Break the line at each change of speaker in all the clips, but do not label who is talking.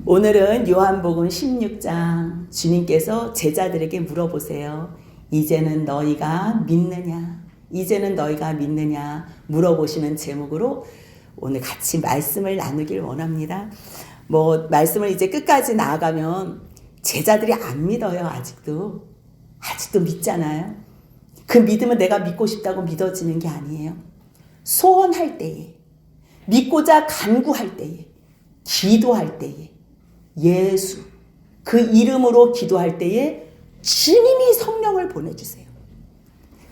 오늘은 요한복음 16장 주님께서 제자들에게 물어보세요. 이제는 너희가 믿느냐? 이제는 너희가 믿느냐? 물어보시는 제목으로 오늘 같이 말씀을 나누길 원합니다. 말씀을 이제 끝까지 나아가면 제자들이 안 믿어요. 아직도 믿잖아요. 그 믿음은 내가 믿고 싶다고 믿어지는 게 아니에요. 소원할 때에, 믿고자 간구할 때에, 기도할 때에, 예수 그 이름으로 기도할 때에 주님이 성령을 보내주세요.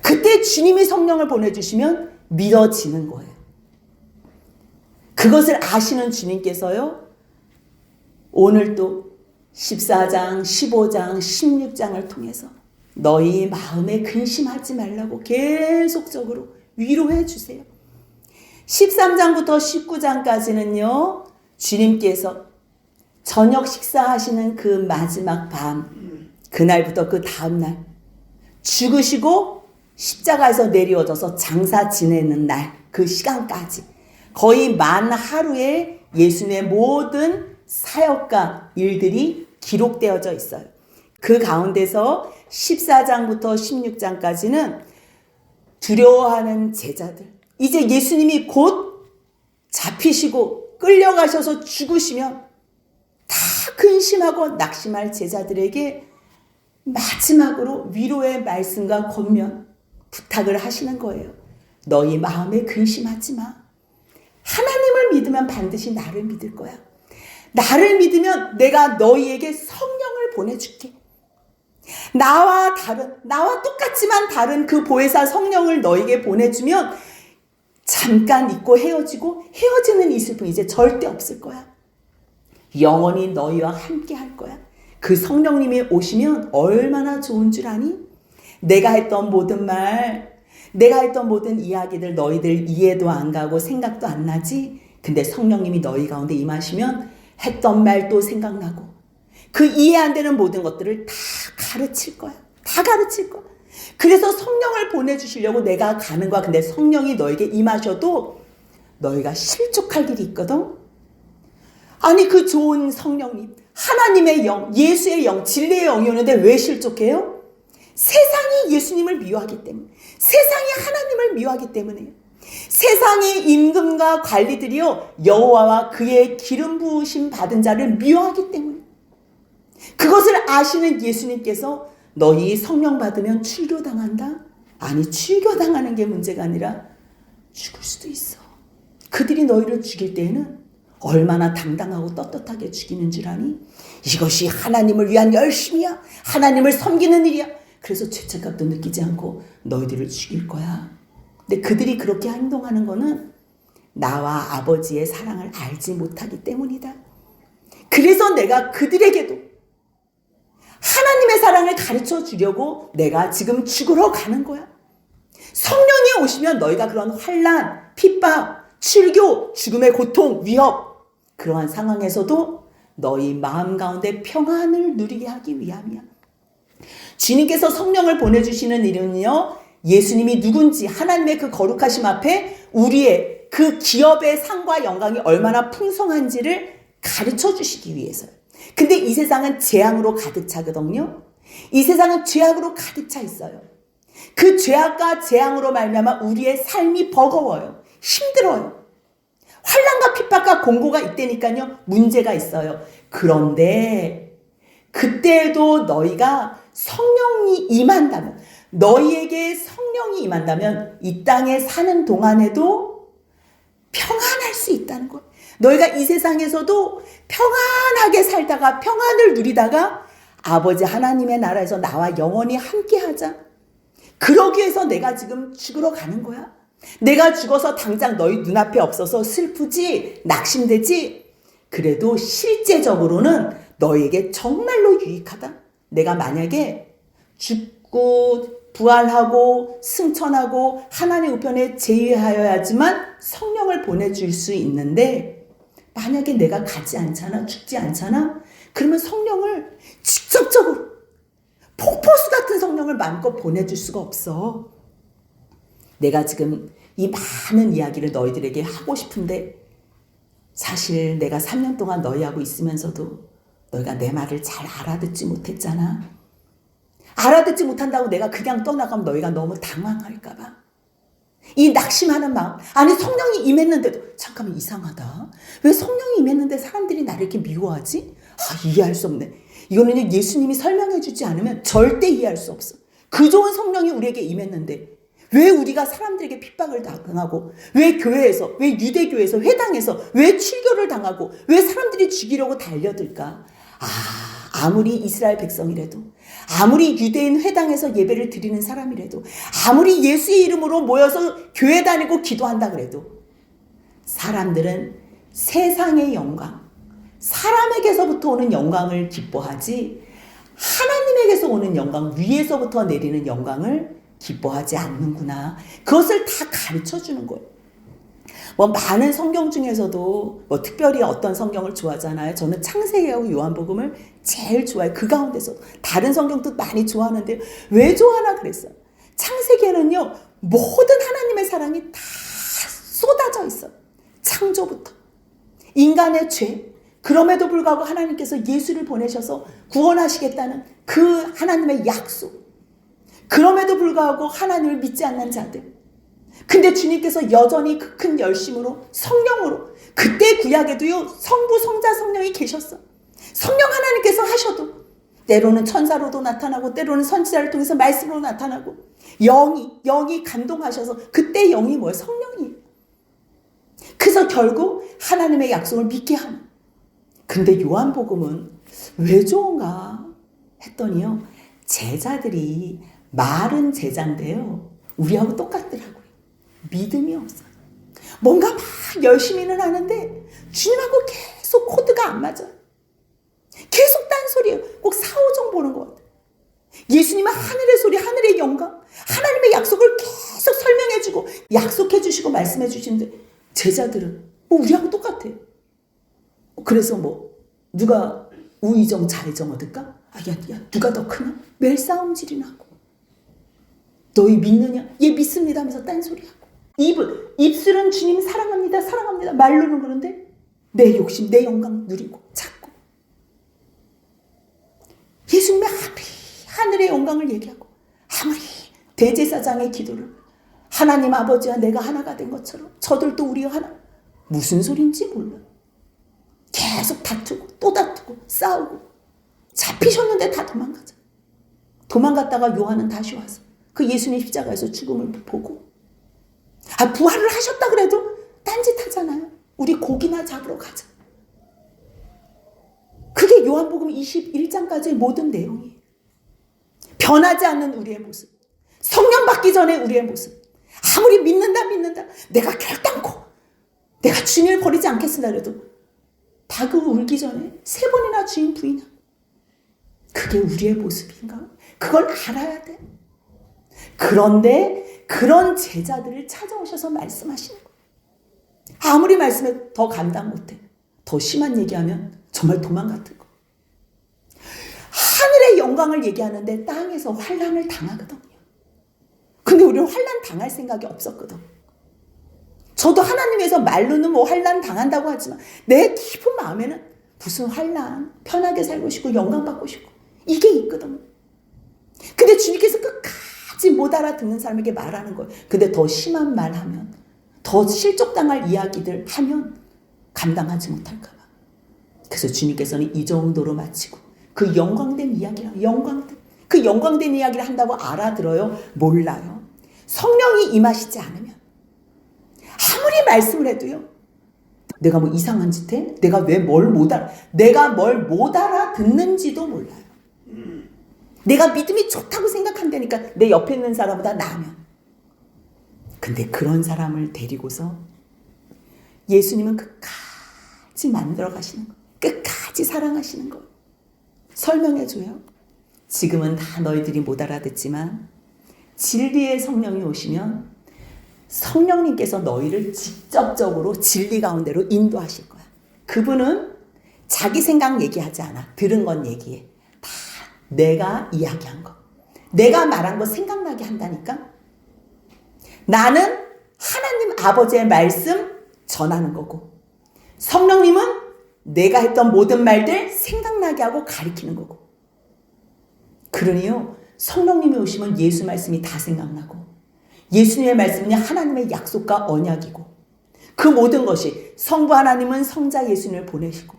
그때 주님이 성령을 보내주시면 믿어지는 거예요. 그것을 아시는 주님께서요, 오늘도 14장, 15장, 16장을 통해서 너희 마음에 근심하지 말라고 계속적으로 위로해 주세요. 13장부터 19장까지는요, 주님께서 저녁 식사하시는 그 마지막 밤, 그날부터 그 다음날 죽으시고 십자가에서 내려져서 장사 지내는 날, 그 시간까지 거의 만 하루에 예수님의 모든 사역과 일들이 기록되어져 있어요. 그 가운데서 14장부터 16장까지는 두려워하는 제자들, 이제 예수님이 곧 잡히시고 끌려가셔서 죽으시면 다 근심하고 낙심할 제자들에게 마지막으로 위로의 말씀과 권면, 부탁을 하시는 거예요. 너희 마음에 근심하지 마. 하나님을 믿으면 반드시 나를 믿을 거야. 나를 믿으면 내가 너희에게 성령을 보내줄게. 나와 똑같지만 다른 그 보혜사 성령을 너에게 보내주면 잠깐 잊고 헤어지는 이 슬픔 이제 절대 없을 거야. 영원히 너희와 함께 할 거야. 그 성령님이 오시면 얼마나 좋은 줄 아니? 내가 했던 모든 말, 내가 했던 모든 이야기들 너희들 이해도 안 가고 생각도 안 나지? 근데 성령님이 너희 가운데 임하시면 했던 말도 생각나고 그 이해 안 되는 모든 것들을 다 가르칠 거야. 다 가르칠 거야. 그래서 성령을 보내주시려고 내가 가는 거야. 근데 성령이 너에게 임하셔도 너희가 실족할 일이 있거든. 아니 그 좋은 성령님, 하나님의 영, 예수의 영, 진리의 영이 오는데 왜 실족해요? 세상이 예수님을 미워하기 때문에, 세상이 하나님을 미워하기 때문에요. 세상의 임금과 관리들이요, 여호와와 그의 기름 부으심 받은 자를 미워하기 때문에. 그것을 아시는 예수님께서 너희 성령 받으면 출교당한다? 아니, 출교당하는 게 문제가 아니라 죽을 수도 있어. 그들이 너희를 죽일 때에는 얼마나 당당하고 떳떳하게 죽이는 줄 아니? 이것이 하나님을 위한 열심이야. 하나님을 섬기는 일이야. 그래서 죄책감도 느끼지 않고 너희들을 죽일 거야. 근데 그들이 그렇게 행동하는 거는 나와 아버지의 사랑을 알지 못하기 때문이다. 그래서 내가 그들에게도 하나님의 사랑을 가르쳐 주려고 내가 지금 죽으러 가는 거야. 성령이 오시면 너희가 그런 환난, 핍박, 출교, 죽음의 고통, 위협, 그러한 상황에서도 너희 마음 가운데 평안을 누리게 하기 위함이야. 주님께서 성령을 보내주시는 일은요, 예수님이 누군지 하나님의 그 거룩하심 앞에 우리의 그 기업의 상과 영광이 얼마나 풍성한지를 가르쳐 주시기 위해서요. 근데 이 세상은 재앙으로 가득 차거든요. 이 세상은 죄악으로 가득 차 있어요. 그 죄악과 재앙으로 말미암아 우리의 삶이 버거워요. 힘들어요. 환난과 핍박과 공고가 있다니까요. 문제가 있어요. 그런데 그때에도 너희가 성령이 임한다면, 너희에게 성령이 임한다면 이 땅에 사는 동안에도 평안할 수 있다는 거예요. 너희가 이 세상에서도 평안하게 살다가 평안을 누리다가 아버지 하나님의 나라에서 나와 영원히 함께 하자. 그러기 위해서 내가 지금 죽으러 가는 거야. 내가 죽어서 당장 너희 눈앞에 없어서 슬프지, 낙심되지. 그래도 실제적으로는 너희에게 정말로 유익하다. 내가 만약에 죽고 부활하고 승천하고 하나님 우편에 제위하여야지만 성령을 보내줄 수 있는데, 만약에 내가 가지 않잖아, 죽지 않잖아, 그러면 성령을 직접적으로 폭포수 같은 성령을 마음껏 보내줄 수가 없어. 내가 지금 이 많은 이야기를 너희들에게 하고 싶은데 사실 내가 3년 동안 너희하고 있으면서도 너희가 내 말을 잘 알아듣지 못했잖아. 알아듣지 못한다고 내가 그냥 떠나가면 너희가 너무 당황할까 봐. 이 낙심하는 마음. 아니 성령이 임했는데도 잠깐만 이상하다. 왜 성령이 임했는데 사람들이 나를 이렇게 미워하지? 이해할 수 없네. 이거는 예수님이 설명해 주지 않으면 절대 이해할 수 없어. 그 좋은 성령이 우리에게 임했는데 왜 우리가 사람들에게 핍박을 당하고, 왜 교회에서, 왜 유대교회에서, 회당에서 왜 출교를 당하고, 왜 사람들이 죽이려고 달려들까? 아무리 이스라엘 백성이라도, 아무리 유대인 회당에서 예배를 드리는 사람이라도, 아무리 예수의 이름으로 모여서 교회 다니고 기도한다 그래도 사람들은 세상의 영광, 사람에게서부터 오는 영광을 기뻐하지 하나님에게서 오는 영광, 위에서부터 내리는 영광을 기뻐하지 않는구나. 그것을 다 가르쳐 주는 거예요. 많은 성경 중에서도 특별히 어떤 성경을 좋아하잖아요. 저는 창세기하고 요한복음을 제일 좋아해요. 그 가운데서 다른 성경도 많이 좋아하는데 왜 좋아하나 그랬어요. 창세기에는요, 모든 하나님의 사랑이 다 쏟아져 있어요. 창조부터. 인간의 죄, 그럼에도 불구하고 하나님께서 예수를 보내셔서 구원하시겠다는 그 하나님의 약속. 그럼에도 불구하고 하나님을 믿지 않는 자들. 근데 주님께서 여전히 그 큰 열심으로 성령으로, 그때 구약에도요 성부 성자 성령이 계셨어. 성령 하나님께서 하셔도 때로는 천사로도 나타나고 때로는 선지자를 통해서 말씀으로 나타나고 영이 감동하셔서 그때 영이 뭐예요? 성령이에요. 그래서 결국 하나님의 약속을 믿게 하는. 근데 요한복음은 왜 좋은가 했더니요, 제자들이 말은 제자인데요 우리하고 똑같더라고요. 믿음이 없어요. 뭔가 막 열심히는 하는데 주님하고 계속 코드가 안 맞아요. 계속 딴소리예요. 꼭 사오정 보는 것 같아요. 예수님은 하늘의 소리, 하늘의 영광, 하나님의 약속을 계속 설명해주고 약속해주시고 말씀해주시는데 제자들은 우리하고 똑같아요. 그래서 누가 우의정 좌의정 얻을까? 야 누가 더 크냐? 매일 싸움질이나 하고. 너희 믿느냐? 얘 믿습니다 하면서 딴소리하고. 입술은 주님 사랑합니다 사랑합니다 말로는 그런데 내 욕심, 내 영광 누리고 찾고. 예수님의 하늘의 영광을 얘기하고 아무리 대제사장의 기도를 하나님 아버지와 내가 하나가 된 것처럼 저들도 우리가 하나, 무슨 소린지 몰라. 계속 다투고 또 다투고 싸우고 잡히셨는데 다 도망가자. 도망갔다가 요한은 다시 와서 그 예수님 십자가에서 죽음을 보고 부활을 하셨다 그래도 딴짓하잖아요. 우리 고기나 잡으러 가자. 그게 요한복음 21장까지의 모든 내용이에요. 변하지 않는 우리의 모습, 성령 받기 전에 우리의 모습. 아무리 믿는다 내가 결단코 내가 주님을 버리지 않겠습니다 그래도 닭을 울기 전에 3번이나 주인 부인하고. 그게 우리의 모습인가? 그걸 알아야 돼. 그런데 그런 제자들을 찾아오셔서 말씀하시는 거예요. 아무리 말씀해 더 감당 못해. 더 심한 얘기하면 정말 도망 같은 거. 하늘의 영광을 얘기하는데 땅에서 환난을 당하거든요. 근데 우리는 환난 당할 생각이 없었거든. 저도 하나님에서 말로는 환난 당한다고 하지만 내 깊은 마음에는 무슨 환난, 편하게 살고 싶고 영광 받고 싶고 이게 있거든. 근데 주님께서 끝까지 못 알아듣는 사람에게 말하는 거예요. 근데 더 심한 말 하면, 더 실족당할 이야기들 하면 감당하지 못할까 봐. 그래서 주님께서는 이 정도로 마치고 그 영광된 이야기랑 그 영광된 이야기를 한다고 알아들어요? 몰라요. 성령이 임하시지 않으면 아무리 말씀을 해도요, 내가 이상한 짓 해? 내가 왜 뭘 못 알아듣는지도 몰라요. 내가 믿음이 좋다고 생각한다니까 내 옆에 있는 사람보다 나으면. 근데 그런 사람을 데리고서 예수님은 끝까지 만들어 가시는 거예요. 끝까지 사랑하시는 거예요. 설명해줘요. 지금은 다 너희들이 못 알아듣지만 진리의 성령이 오시면 성령님께서 너희를 직접적으로 진리 가운데로 인도하실 거야. 그분은 자기 생각 얘기하지 않아. 들은 건 얘기해. 다 내가 이야기한 거, 내가 말한 거 생각나게 한다니까. 나는 하나님 아버지의 말씀 전하는 거고 성령님은 내가 했던 모든 말들 생각나게 하고 가리키는 거고. 그러니요, 성령님이 오시면 예수 말씀이 다 생각나고, 예수님의 말씀은요, 하나님의 약속과 언약이고, 그 모든 것이 성부 하나님은 성자 예수님을 보내시고,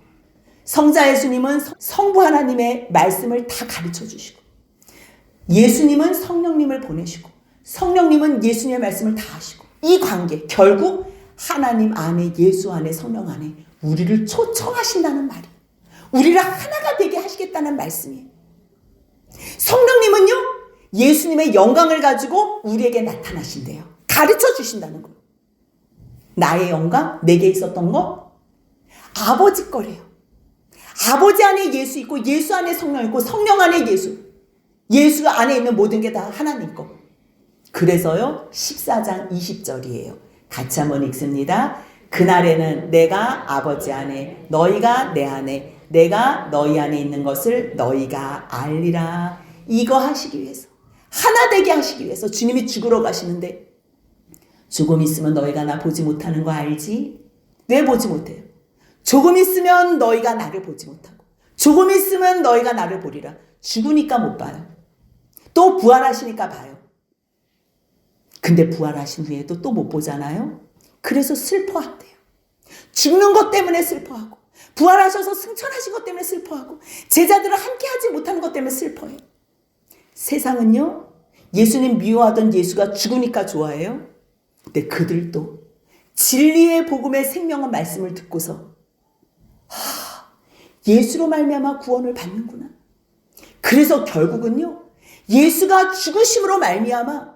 성자 예수님은 성부 하나님의 말씀을 다 가르쳐 주시고, 예수님은 성령님을 보내시고, 성령님은 예수님의 말씀을 다 하시고, 이 관계, 결국 하나님 안에, 예수 안에, 성령 안에 우리를 초청하신다는 말이에요. 우리를 하나가 되게 하시겠다는 말씀이에요. 성령님은요, 예수님의 영광을 가지고 우리에게 나타나신대요. 가르쳐 주신다는 거예요. 나의 영광, 내게 있었던 거 아버지 거래요. 아버지 안에 예수 있고, 예수 안에 성령 있고, 성령 안에 예수, 예수 안에 있는 모든 게 다 하나님 거. 그래서요, 14장 20절이에요. 같이 한번 읽습니다. 그날에는 내가 아버지 안에, 너희가 내 안에, 내가 너희 안에 있는 것을 너희가 알리라. 이거 하시기 위해서, 하나 되게 하시기 위해서 주님이 죽으러 가시는데, 조금 있으면 너희가 나 보지 못하는 거 알지? 왜 보지 못해요? 조금 있으면 너희가 나를 보지 못하고, 조금 있으면 너희가 나를 보리라. 죽으니까 못 봐요. 또 부활하시니까 봐요. 근데 부활하신 후에도 또 못 보잖아요. 그래서 슬퍼한대요. 죽는 것 때문에 슬퍼하고, 부활하셔서 승천하신 것 때문에 슬퍼하고, 제자들을 함께 하지 못하는 것 때문에 슬퍼해요. 세상은요, 예수님 미워하던 예수가 죽으니까 좋아해요. 근데 그들도 진리의 복음의 생명의 말씀을 듣고서 예수로 말미암아 구원을 받는구나. 그래서 결국은요, 예수가 죽으심으로 말미암아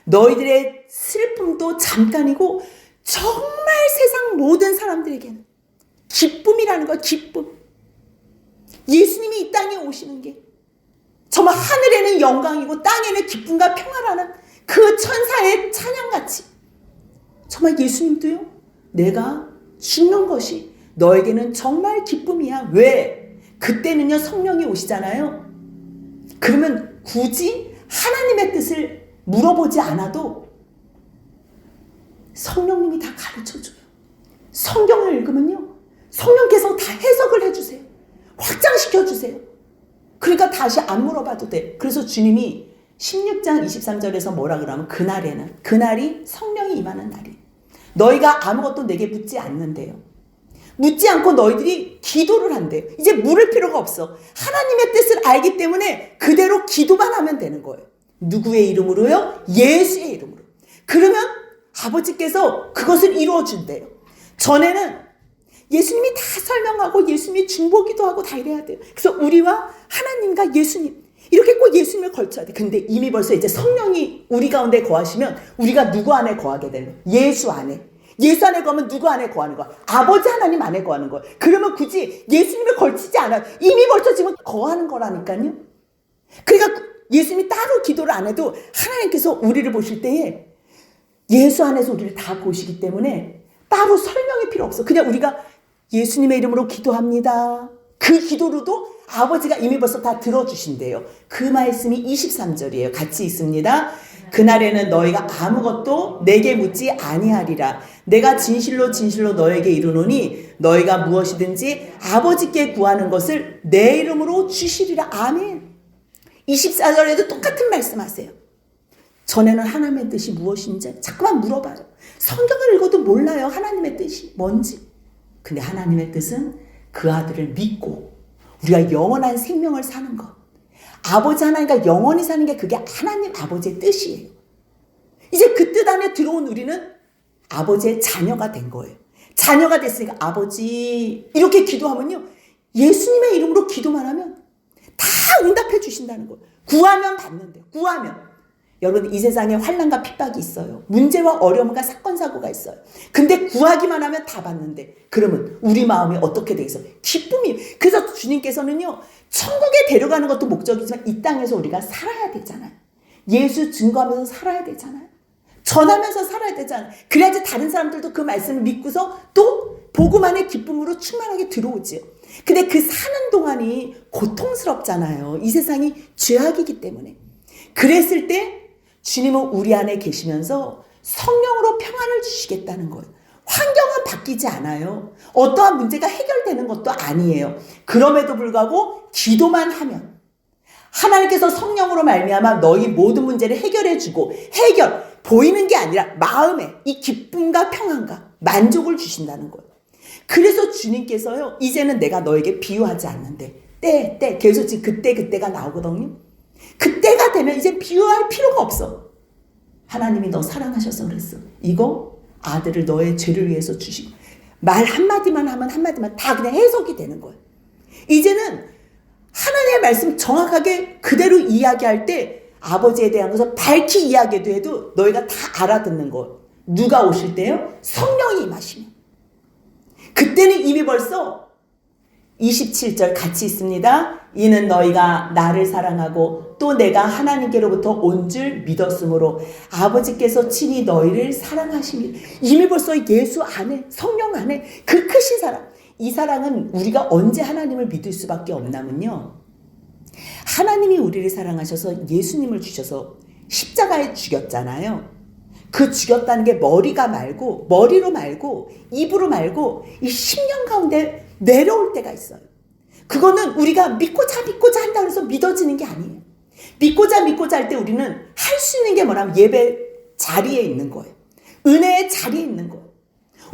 너희들의 슬픔도 잠깐이고 정말 세상 모든 사람들에게는 기쁨이라는 거야. 기쁨. 예수님이 이 땅에 오시는 게 정말 하늘에는 영광이고 땅에는 기쁨과 평화라는 그 천사의 찬양같이, 정말 예수님도요, 내가 죽는 것이 너에게는 정말 기쁨이야. 왜? 그때는요, 성령이 오시잖아요. 그러면 굳이 하나님의 뜻을 물어보지 않아도 성령님이 다 가르쳐줘요. 성경을 읽으면요, 성령께서 다 해석을 해주세요. 확장시켜주세요. 그러니까 다시 안 물어봐도 돼. 그래서 주님이 16장 23절에서 뭐라 그러면, 그날에는, 그날이 성령이 임하는 날이, 너희가 아무것도 내게 묻지 않는데요. 묻지 않고 너희들이 기도를 한대요. 이제 물을 필요가 없어. 하나님의 뜻을 알기 때문에 그대로 기도만 하면 되는 거예요. 누구의 이름으로요? 예수의 이름으로. 그러면 아버지께서 그것을 이루어준대요. 전에는 예수님이 다 설명하고 예수님이 중보기도 하고 다 이래야 돼요. 그래서 우리와 하나님과 예수님, 이렇게 꼭 예수님을 걸쳐야 돼. 근데 이미 벌써 이제 성령이 우리 가운데 거하시면 우리가 누구 안에 거하게 되는 거예요? 예수 안에. 예수 안에 거하면 누구 안에 거하는 거야? 아버지 하나님 안에 거하는 거야. 그러면 굳이 예수님을 걸치지 않아요. 이미 벌써 지금 거하는 거라니까요. 그러니까 예수님이 따로 기도를 안 해도 하나님께서 우리를 보실 때에 예수 안에서 우리를 다 보시기 때문에 따로 설명이 필요 없어. 그냥 우리가 예수님의 이름으로 기도합니다. 그 기도로도 아버지가 이미 벌써 다 들어주신대요. 그 말씀이 23절이에요. 같이 있습니다. 그날에는 너희가 아무것도 내게 묻지 아니하리라. 내가 진실로 진실로 너에게 이르노니 너희가 무엇이든지 아버지께 구하는 것을 내 이름으로 주시리라. 아멘. 24절에도 똑같은 말씀하세요. 전에는 하나님의 뜻이 무엇인지 자꾸만 물어봐요. 성경을 읽어도 몰라요. 하나님의 뜻이 뭔지. 근데 하나님의 뜻은 그 아들을 믿고 우리가 영원한 생명을 사는 것. 아버지 하나님과 영원히 사는 게 그게 하나님 아버지의 뜻이에요. 이제 그 뜻 안에 들어온 우리는 아버지의 자녀가 된 거예요. 자녀가 됐으니까 아버지 이렇게 기도하면요, 예수님의 이름으로 기도만 하면 다 응답해 주신다는 거예요. 구하면 받는데요. 구하면. 여러분, 이 세상에 환난과 핍박이 있어요. 문제와 어려움과 사건 사고가 있어요. 근데 구하기만 하면 다 받는데, 그러면 우리 마음이 어떻게 돼 있어요? 기쁨이. 그래서 주님께서는요, 천국에 데려가는 것도 목적이지만 이 땅에서 우리가 살아야 되잖아요. 예수 증거하면서 살아야 되잖아요. 전하면서 살아야 되잖아요. 그래야지 다른 사람들도 그 말씀을 믿고서 또 복음 안에 기쁨으로 충만하게 들어오지요. 근데 그 사는 동안이 고통스럽잖아요. 이 세상이 죄악이기 때문에. 그랬을 때 주님은 우리 안에 계시면서 성령으로 평안을 주시겠다는 거예요. 환경은 바뀌지 않아요. 어떠한 문제가 해결되는 것도 아니에요. 그럼에도 불구하고 기도만 하면 하나님께서 성령으로 말미암아 너희 모든 문제를 해결해주고 보이는 게 아니라 마음에 이 기쁨과 평안과 만족을 주신다는 거예요. 그래서 주님께서요, 이제는 내가 너에게 비유하지 않는데 때 계속 지금 그때가 나오거든요. 그때가 되면 이제 비유할 필요가 없어. 하나님이 너 사랑하셔서 그랬어. 이거 아들을 너의 죄를 위해서 주시고 말 한마디만 하면 한마디만 다 그냥 해석이 되는 거예요. 이제는 하나님의 말씀 정확하게 그대로 이야기할 때 아버지에 대한 것을 밝히 이야기도 해도 너희가 다 알아듣는 거예요. 누가 오실 때요? 성령이 임하시면. 그때는 이미 벌써 27절 같이 있습니다. 이는 너희가 나를 사랑하고 또 내가 하나님께로부터 온 줄 믿었으므로 아버지께서 친히 너희를 사랑하심이라. 이미 벌써 예수 안에, 성령 안에 그 크신 사랑. 이 사랑은 우리가 언제 하나님을 믿을 수밖에 없냐면요, 하나님이 우리를 사랑하셔서 예수님을 주셔서 십자가에 죽였잖아요. 그 죽였다는 게 머리로 말고 입으로 말고 이 심령 가운데 내려올 때가 있어요. 그거는 우리가 믿고자 한다고 해서 믿어지는 게 아니에요. 믿고자 할 때 우리는 할 수 있는 게 뭐냐면 예배 자리에 있는 거예요. 은혜의 자리에 있는 거예요.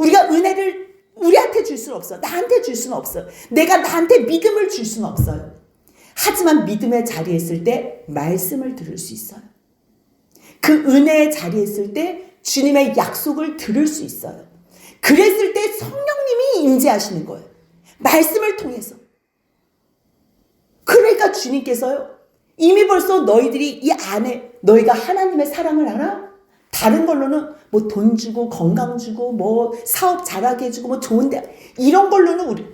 우리가 은혜를 우리한테 줄 수는 없어. 나한테 줄 수는 없어. 내가 나한테 믿음을 줄 수는 없어요. 하지만 믿음의 자리에 있을 때 말씀을 들을 수 있어요. 그 은혜의 자리에 있을 때 주님의 약속을 들을 수 있어요. 그랬을 때 성령님이 임재하시는 거예요. 말씀을 통해서. 그러니까 주님께서요, 이미 벌써 너희들이 이 안에 너희가 하나님의 사랑을 알아? 다른 걸로는 뭐 돈 주고 건강 주고 뭐 사업 잘하게 해주고 뭐 좋은 대학 이런 걸로는 우리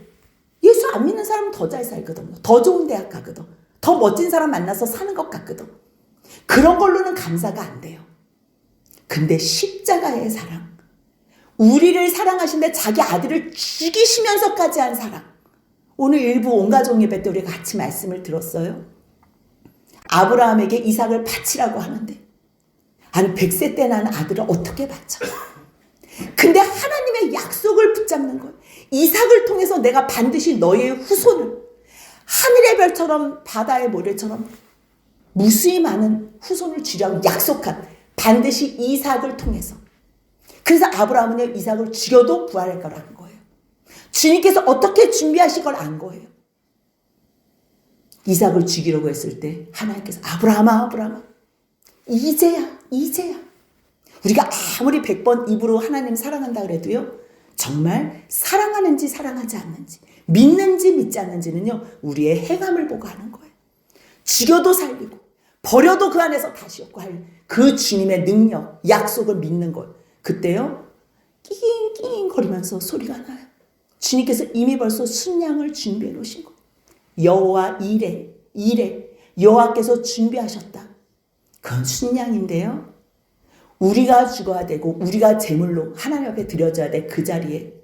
예수 안 믿는 사람은 더 잘 살거든요. 더 좋은 대학 가거든. 더 멋진 사람 만나서 사는 것 같거든. 그런 걸로는 감사가 안 돼요. 근데 십자가의 사랑, 우리를 사랑하신데 자기 아들을 죽이시면서까지 한 사랑. 오늘 일부 온가족 예배 때 우리가 같이 말씀을 들었어요. 아브라함에게 이삭을 바치라고 하는데 아니 100세 때 난 아들을 어떻게 바쳐? 근데 하나님의 약속을 붙잡는 거예요. 이삭을 통해서 내가 반드시 너의 후손을 하늘의 별처럼 바다의 모래처럼 무수히 많은 후손을 주려고 약속한, 반드시 이삭을 통해서. 그래서 아브라함은 이삭을 죽여도 부활할 거라는 거예요. 주님께서 어떻게 준비하실 걸 안 거예요. 이삭을 죽이려고 했을 때 하나님께서 아브라함아 이제야. 우리가 아무리 100번 입으로 하나님 사랑한다 그래도요, 정말 사랑하는지 사랑하지 않는지, 믿는지 믿지 않는지는요, 우리의 행함을 보고 하는 거예요. 죽여도 살리고 버려도 그 안에서 다시 얻고 할 그 주님의 능력, 약속을 믿는 거예요. 그때요, 낑낑 거리면서 소리가 나요. 주님께서 이미 벌써 순양을 준비해 놓으신 거예요. 여호와 이레 여호와께서 준비하셨다. 그건 순양인데요, 우리가 죽어야 되고 우리가 제물로 하나님 앞에 드려져야 돼. 그 자리에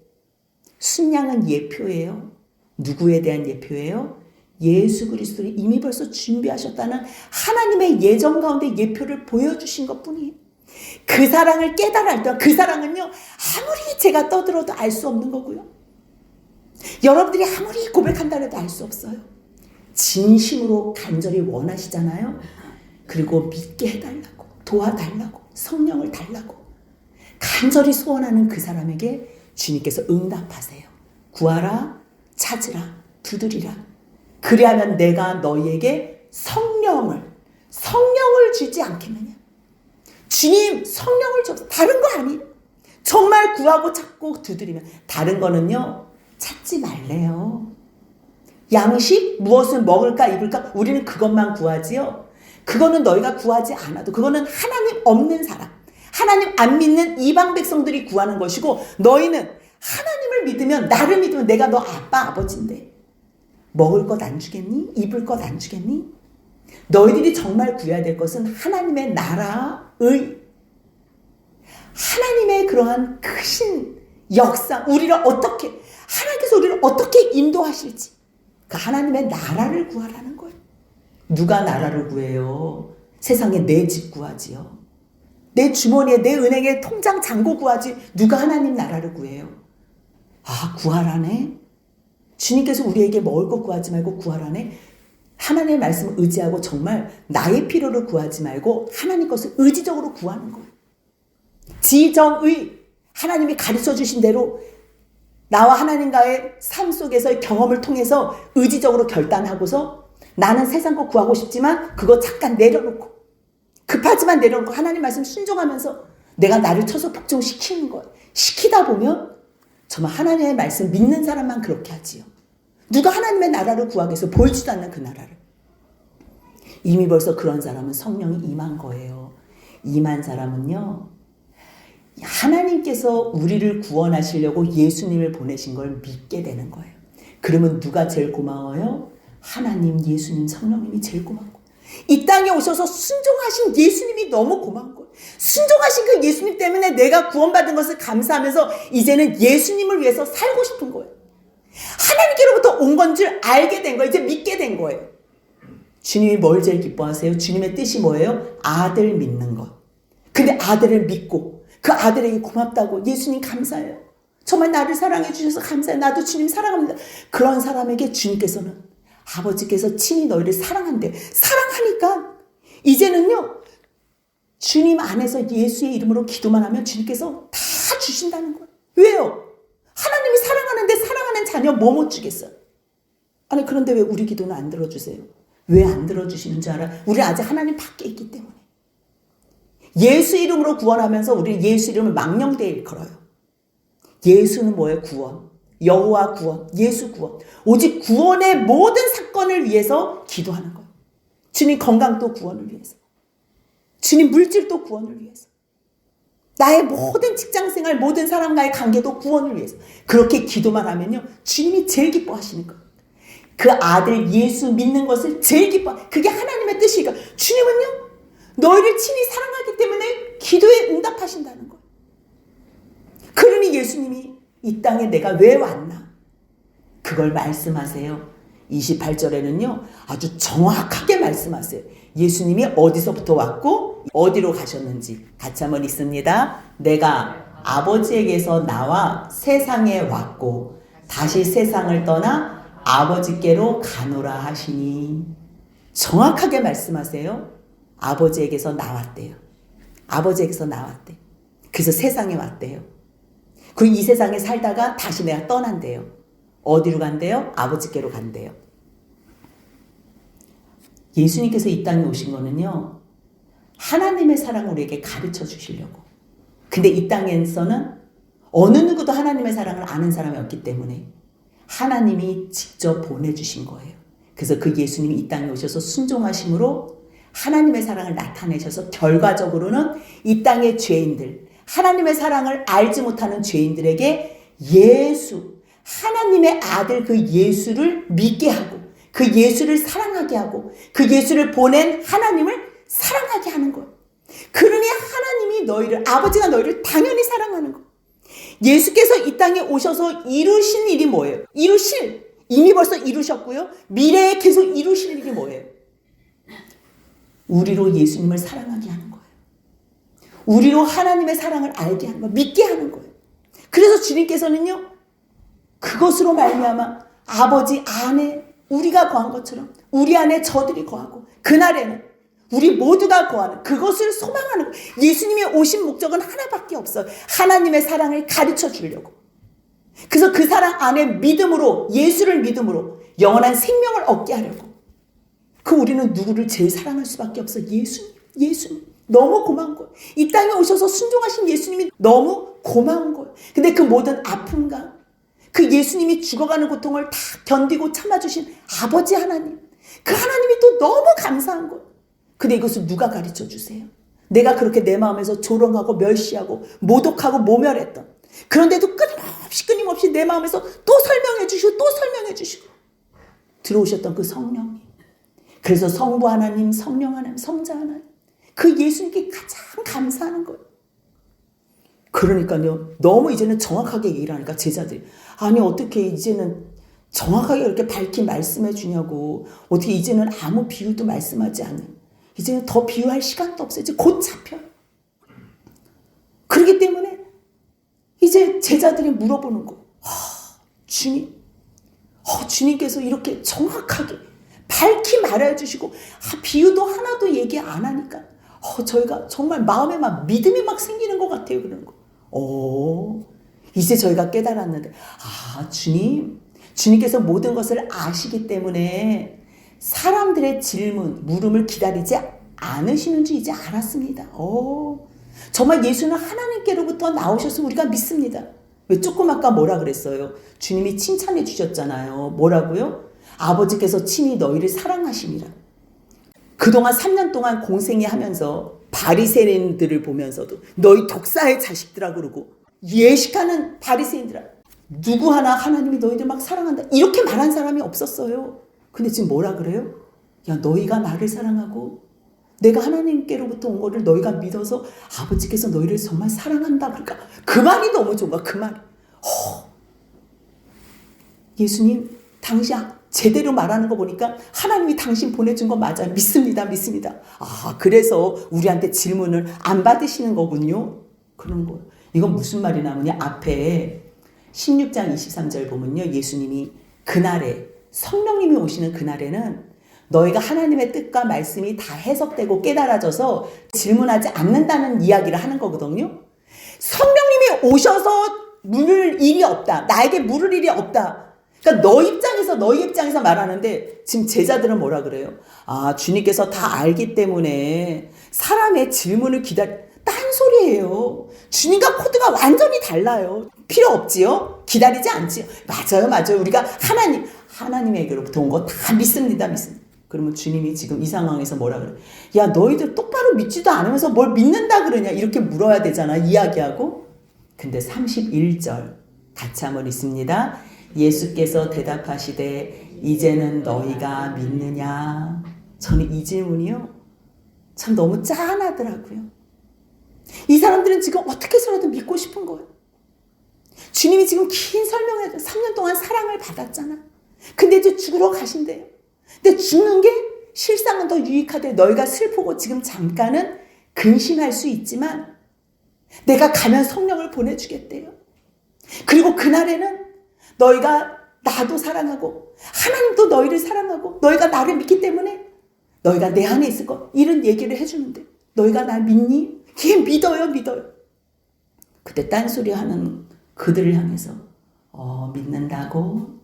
순양은 예표예요. 누구에 대한 예표예요? 예수 그리스도를 이미 벌써 준비하셨다는 하나님의 예정 가운데 예표를 보여주신 것뿐이에요. 그 사랑을 깨달을 때, 그 사랑은요, 아무리 제가 떠들어도 알 수 없는 거고요, 여러분들이 아무리 고백한다 해도 알 수 없어요. 진심으로 간절히 원하시잖아요. 그리고 믿게 해달라고, 도와달라고, 성령을 달라고 간절히 소원하는 그 사람에게 주님께서 응답하세요. 구하라, 찾으라, 두드리라. 그리하면 내가 너희에게 성령을 주지 않겠느냐. 주님 성령을 줘서 다른 거 아니에요. 정말 구하고 찾고 두드리면. 다른 거는요, 찾지 말래요. 양식, 무엇을 먹을까 입을까, 우리는 그것만 구하지요. 그거는 너희가 구하지 않아도, 그거는 하나님 없는 사람, 하나님 안 믿는 이방 백성들이 구하는 것이고, 너희는 하나님을 믿으면, 나를 믿으면 내가 너 아빠 아버지인데 먹을 것 안 주겠니? 입을 것 안 주겠니? 너희들이 정말 구해야 될 것은 하나님의 나라의, 하나님의 그러한 크신 역사, 하나님께서 우리를 어떻게 인도하실지, 그 하나님의 나라를 구하라는 거예요. 누가 나라를 구해요? 세상에 내 집 구하지요. 내 주머니에 내 은행에 통장 잔고 구하지 누가 하나님 나라를 구해요? 아, 구하라네. 주님께서 우리에게 먹을 것 구하지 말고 구하라네. 하나님의 말씀을 의지하고 정말 나의 필요를 구하지 말고 하나님 것을 의지적으로 구하는 거예요. 지정의, 하나님이 가르쳐 주신 대로 나와 하나님과의 삶 속에서의 경험을 통해서 의지적으로 결단하고서 나는 세상 거 구하고 싶지만 그거 잠깐 내려놓고 급하지만 내려놓고 하나님 말씀 순종하면서 내가 나를 쳐서 복종시키는 거예요. 시키다 보면 정말 하나님의 말씀 믿는 사람만 그렇게 하지요. 누가 하나님의 나라를 구하겠어? 보이지도 않는 그 나라를. 이미 벌써 그런 사람은 성령이 임한 거예요. 임한 사람은요, 하나님께서 우리를 구원하시려고 예수님을 보내신 걸 믿게 되는 거예요. 그러면 누가 제일 고마워요? 하나님, 예수님, 성령님이 제일 고마운 거예요. 이 땅에 오셔서 순종하신 예수님이 너무 고마운 거예요. 순종하신 그 예수님 때문에 내가 구원받은 것을 감사하면서 이제는 예수님을 위해서 살고 싶은 거예요. 하나님께로부터 온 건 줄 알게 된 거예요. 이제 믿게 된 거예요. 주님이 뭘 제일 기뻐하세요? 주님의 뜻이 뭐예요? 아들 믿는 것. 근데 아들을 믿고 그 아들에게 고맙다고 예수님 감사해요. 정말 나를 사랑해 주셔서 감사해요. 나도 주님 사랑합니다. 그런 사람에게 주님께서는 아버지께서 친히 너희를 사랑한대. 사랑하니까 이제는요, 주님 안에서 예수의 이름으로 기도만 하면 주님께서 다 주신다는 거예요. 왜요? 하나님이 사랑하는데 사랑하는 자녀 뭐 못 주겠어요? 아니, 그런데 왜 우리 기도는 안 들어주세요? 왜 안 들어주시는 줄 알아? 우리 아직 하나님 밖에 있기 때문에. 예수 이름으로 구원하면서 우리는 예수 이름을 망령되이 일컬어요. 예수는 뭐예요? 구원. 여호와 구원, 예수 구원. 오직 구원의 모든 사건을 위해서 기도하는 거예요. 주님 건강도 구원을 위해서. 주님 물질도 구원을 위해서. 나의 모든 직장생활, 모든 사람과의 관계도 구원을 위해서. 그렇게 기도만 하면요, 주님이 제일 기뻐하시는 거예요. 그 아들 예수 믿는 것을 제일 기뻐. 그게 하나님의 뜻이니까. 주님은요, 너희를 친히 사랑하기 때문에 기도에 응답하신다는 거예요. 그러니 예수님이 이 땅에 내가 왜 왔나? 그걸 말씀하세요. 28절에는요, 아주 정확하게 말씀하세요. 예수님이 어디서부터 왔고 어디로 가셨는지 같이 한번 읽습니다. 내가 아버지에게서 나와 세상에 왔고 다시 세상을 떠나 아버지께로 가노라 하시니. 정확하게 말씀하세요. 아버지에게서 나왔대요. 아버지에게서 나왔대. 그래서 세상에 왔대요. 그리고 이 세상에 살다가 다시 내가 떠난대요. 어디로 간대요? 아버지께로 간대요. 예수님께서 이 땅에 오신 거는요, 하나님의 사랑을 우리에게 가르쳐 주시려고. 근데 이 땅에서는 어느 누구도 하나님의 사랑을 아는 사람이 없기 때문에 하나님이 직접 보내주신 거예요. 그래서 그 예수님이 이 땅에 오셔서 순종하심으로 하나님의 사랑을 나타내셔서 결과적으로는 이 땅의 죄인들, 하나님의 사랑을 알지 못하는 죄인들에게 예수, 하나님의 아들 그 예수를 믿게 하고 그 예수를 사랑하게 하고 그 예수를 보낸 하나님을 사랑하게 하는 거예요. 그러니 하나님이 너희를, 아버지가 너희를 당연히 사랑하는 거예요. 예수께서 이 땅에 오셔서 이루신 일이 뭐예요? 이미 벌써 이루셨고요. 미래에 계속 이루실 일이 뭐예요? 우리로 예수님을 사랑하게 하는 거예요. 우리로 하나님의 사랑을 알게 하는 거예요. 믿게 하는 거예요. 그래서 주님께서는요, 그것으로 말미암아 아버지 안에 우리가 거한 것처럼 우리 안에 저들이 거하고 그날에는 우리 모두가 거하는 그것을 소망하는 거예요. 예수님이 오신 목적은 하나밖에 없어요. 하나님의 사랑을 가르쳐 주려고. 그래서 그 사랑 안에 믿음으로, 예수를 믿음으로 영원한 생명을 얻게 하려고. 그 우리는 누구를 제일 사랑할 수밖에 없어? 예수님. 너무 고마운 거예요. 이 땅에 오셔서 순종하신 예수님이 너무 고마운 거예요. 근데 그 모든 아픔과 그 예수님이 죽어가는 고통을 다 견디고 참아주신 아버지 하나님, 그 하나님이 또 너무 감사한 거예요. 근데 이것을 누가 가르쳐 주세요? 내가 그렇게 내 마음에서 조롱하고 멸시하고 모독하고 모멸했던, 그런데도 끊임없이 내 마음에서 또 설명해 주시고 들어오셨던 그 성령님. 그래서 성부 하나님, 성령 하나님, 성자 하나님, 그 예수님께 가장 감사하는 거예요. 그러니까요, 너무 이제는 정확하게 얘기를 하니까 제자들이, 아니 어떻게 이제는 정확하게 이렇게 밝히 말씀해 주냐고, 어떻게 이제는 아무 비유도 말씀하지 않는, 이제는 더 비유할 시간도 없어요. 이제 곧 잡혀요. 그렇기 때문에 이제 제자들이 물어보는 거. 주님, 주님께서 이렇게 정확하게 밝히 말해 주시고 비유도 하나도 얘기 안 하니까 저희가 정말 마음에 막 믿음이 막 생기는 것 같아요. 그러는 거. 이제 저희가 깨달았는데 주님께서 모든 것을 아시기 때문에 사람들의 질문, 물음을 기다리지 않으시는 줄 이제 알았습니다. 정말 예수는 하나님께로부터 나오셔서 우리가 믿습니다. 왜 조금 아까 뭐라 그랬어요? 주님이 칭찬해 주셨잖아요. 뭐라고요? 아버지께서 친히 너희를 사랑하심이라. 그동안 3년 동안 공생이 하면서 바리새인들을 보면서도 너희 독사의 자식들아 그러고 예식하는 바리새인들아 누구 하나 하나님이 너희들 막 사랑한다 이렇게 말한 사람이 없었어요. 근데 지금 뭐라 그래요? 야 너희가 나를 사랑하고 내가 하나님께로부터 온 거를 너희가 믿어서 아버지께서 너희를 정말 사랑한다. 그러니까 그 말이 너무 좋은 거야. 그 말이. 예수님 당신 제대로 말하는 거 보니까 하나님이 당신 보내준 거 맞아요. 믿습니다. 그래서 우리한테 질문을 안 받으시는 거군요. 그런 거예요. 이건 무슨 말이 나오냐. 앞에 16장 23절 보면요. 예수님이 그날에 성령님이 오시는 그날에는 너희가 하나님의 뜻과 말씀이 다 해석되고 깨달아져서 질문하지 않는다는 이야기를 하는 거거든요. 성령님이 오셔서 물을 일이 없다. 나에게 물을 일이 없다. 그러니까 너희 입장에서 말하는데 지금 제자들은 뭐라 그래요? 주님께서 다 알기 때문에 사람의 질문을 딴 소리예요. 주님과 코드가 완전히 달라요. 필요 없지요? 기다리지 않지요? 맞아요. 우리가 하나님에게로부터 온 거 다 믿습니다. 그러면 주님이 지금 이 상황에서 뭐라 그래? 야 너희들 똑바로 믿지도 않으면서 뭘 믿는다 그러냐? 이렇게 물어야 되잖아. 이야기하고. 근데 31절 같이 한번 읽습니다. 예수께서 대답하시되 이제는 너희가 믿느냐? 저는 이 질문이요. 참 너무 짠하더라고요. 이 사람들은 지금 어떻게 해서라도 믿고 싶은 거예요. 주님이 지금 긴 설명을 3년 동안 사랑을 받았잖아. 근데 이제 죽으러 가신대요. 근데 죽는 게 실상은 더 유익하대. 너희가 슬프고 지금 잠깐은 근심할 수 있지만 내가 가면 성령을 보내주겠대요. 그리고 그날에는 너희가 나도 사랑하고 하나님도 너희를 사랑하고 너희가 나를 믿기 때문에 너희가 내 안에 있을 거 이런 얘기를 해주는데 너희가 날 믿니? 걔 믿어요. 그때 딴소리 하는 그들을 향해서 믿는다고?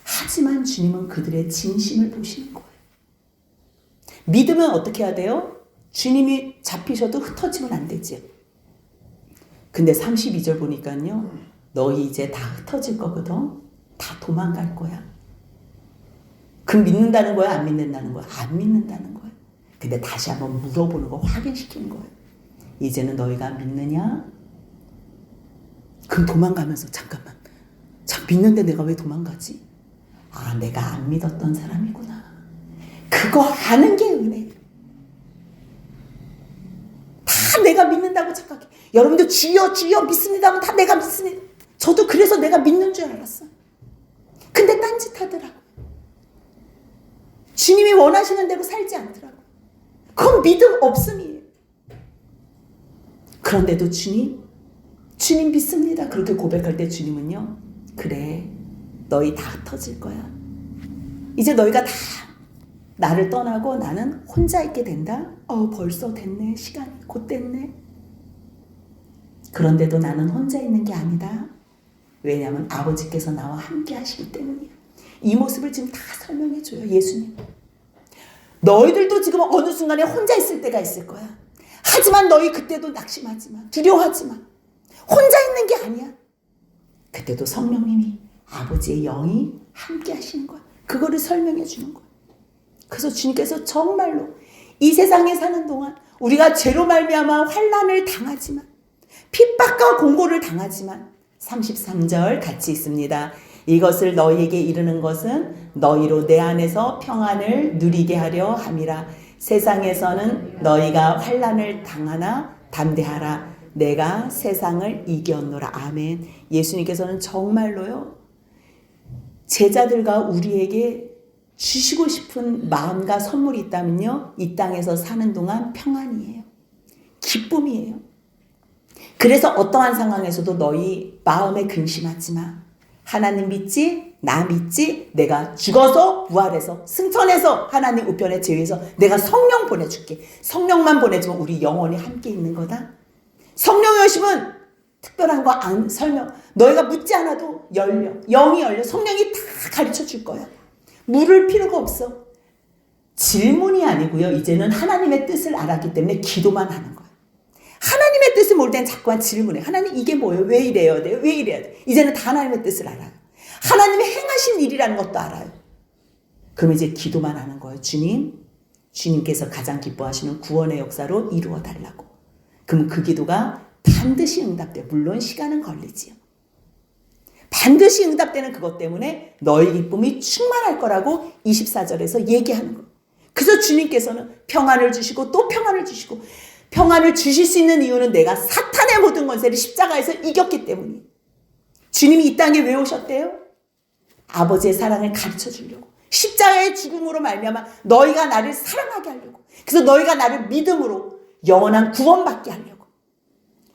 하지만 주님은 그들의 진심을 보시는 거예요. 믿으면 어떻게 해야 돼요? 주님이 잡히셔도 흩어지면 안 되지. 근데 32절 보니까요. 너희 이제 다 흩어질 거거든. 다 도망갈 거야. 그럼 믿는다는 거야? 안 믿는다는 거야? 안 믿는다는 거야. 근데 다시 한번 물어보는 거 확인시키는 거예요. 이제는 너희가 믿느냐? 그럼 도망가면서 잠깐만. 믿는데 내가 왜 도망가지? 내가 안 믿었던 사람이구나. 그거 아는 게 은혜예요. 다 내가 믿는다고 착각해. 여러분들 주여 믿습니다 하면 다 내가 믿습니다. 저도 그래서 내가 믿는 줄 알았어요. 근데 딴짓 하더라고요. 주님이 원하시는 대로 살지 않더라고요. 그건 믿음 없음이에요. 그런데도 주님 믿습니다. 그렇게 고백할 때 주님은요. 그래. 너희 다 흩어질 거야. 이제 너희가 다 나를 떠나고 나는 혼자 있게 된다. 벌써 됐네. 시간이 곧 됐네. 그런데도 나는 혼자 있는 게 아니다. 왜냐하면 아버지께서 나와 함께 하시기 때문이야. 이 모습을 지금 다 설명해 줘요. 예수님. 너희들도 지금 어느 순간에 혼자 있을 때가 있을 거야. 하지만 너희 그때도 낙심하지 마. 두려워하지 마. 혼자 있는 게 아니야. 그때도 성령님이 아버지의 영이 함께 하시는 거야. 그거를 설명해 주는 거야. 그래서 주님께서 정말로 이 세상에 사는 동안 우리가 죄로 말미암아 환난을 당하지만 핍박과 공고를 당하지만 33절 같이 있습니다. 이것을 너희에게 이르는 것은 너희로 내 안에서 평안을 누리게 하려 함이라. 세상에서는 너희가 환난을 당하나 담대하라. 내가 세상을 이겼노라. 아멘. 예수님께서는 정말로요. 제자들과 우리에게 주시고 싶은 마음과 선물이 있다면요. 이 땅에서 사는 동안 평안이에요. 기쁨이에요. 그래서 어떠한 상황에서도 너희 마음에 근심하지 마. 하나님 믿지? 나 믿지? 내가 죽어서 부활해서 승천해서 하나님 우편에 제위해서 내가 성령 보내줄게. 성령만 보내주면 우리 영원히 함께 있는 거다. 성령의 오심은 특별한 거 안 설명. 너희가 묻지 않아도 열려. 영이 열려. 성령이 다 가르쳐 줄 거야. 물을 필요가 없어. 질문이 아니고요. 이제는 하나님의 뜻을 알았기 때문에 기도만 하는 거예요. 하나님의 뜻을 모를 땐 자꾸만 질문해. 하나님 이게 뭐예요? 왜 이래야 돼요? 왜 이래야 돼? 이제는 다 하나님의 뜻을 알아요. 하나님의 행하신 일이라는 것도 알아요. 그럼 이제 기도만 하는 거예요. 주님께서 가장 기뻐하시는 구원의 역사로 이루어 달라고. 그럼 그 기도가 반드시 응답돼요. 물론 시간은 걸리지요. 반드시 응답되는 그것 때문에 너희 기쁨이 충만할 거라고 24절에서 얘기하는 거예요. 그래서 주님께서는 평안을 주시고 또 평안을 주시고, 평안을 주실 수 있는 이유는 내가 사탄의 모든 권세를 십자가에서 이겼기 때문이에요. 주님이 이 땅에 왜 오셨대요? 아버지의 사랑을 가르쳐 주려고. 십자가의 죽음으로 말미암아 너희가 나를 사랑하게 하려고. 그래서 너희가 나를 믿음으로 영원한 구원받게 하려고.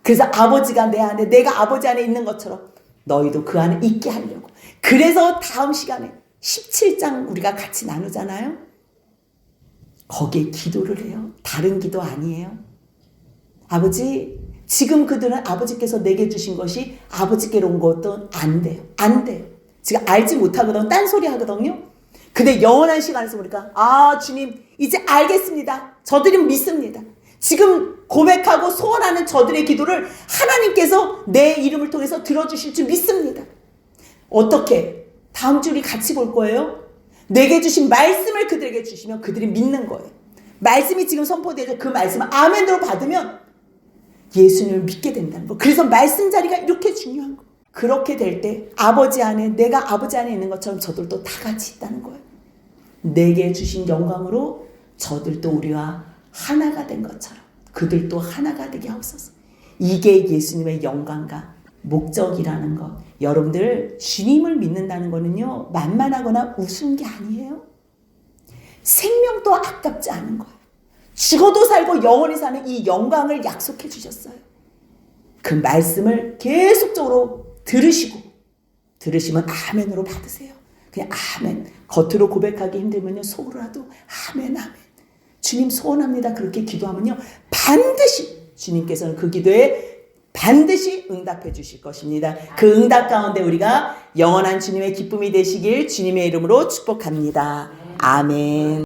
그래서 아버지가 내 안에, 내가 아버지 안에 있는 것처럼 너희도 그 안에 있게 하려고. 그래서 다음 시간에 17장 우리가 같이 나누잖아요. 거기에 기도를 해요. 다른 기도 아니에요. 아버지, 지금 그들은 아버지께서 내게 주신 것이 아버지께로 온 것도 안 돼요. 안 돼요. 지금 알지 못하거든. 딴소리 하거든요. 근데 영원한 시간에서 보니까 주님 이제 알겠습니다. 저들은 믿습니다. 지금 고백하고 소원하는 저들의 기도를 하나님께서 내 이름을 통해서 들어주실 줄 믿습니다. 어떻게? 다음 주 우리 같이 볼 거예요. 내게 주신 말씀을 그들에게 주시면 그들이 믿는 거예요. 말씀이 지금 선포되죠. 그 말씀을 아멘으로 받으면 예수님을 믿게 된다는 거. 그래서 말씀 자리가 이렇게 중요한 거. 그렇게 될 때 아버지 안에, 내가 아버지 안에 있는 것처럼 저들도 다 같이 있다는 거예요. 내게 주신 영광으로 저들도 우리와 하나가 된 것처럼 그들도 하나가 되게 하옵소서. 이게 예수님의 영광과 목적이라는 것. 여러분들, 주님을 믿는다는 거는요, 만만하거나 우스운 게 아니에요. 생명도 아깝지 않은 거예요. 죽어도 살고 영원히 사는 이 영광을 약속해 주셨어요. 그 말씀을 계속적으로 들으시면 아멘으로 받으세요. 그냥 아멘. 겉으로 고백하기 힘들면요, 속으로라도 아멘, 아멘. 주님 소원합니다. 그렇게 기도하면요, 반드시 주님께서는 그 기도에 반드시 응답해 주실 것입니다. 그 응답 가운데 우리가 영원한 주님의 기쁨이 되시길 주님의 이름으로 축복합니다. 아멘.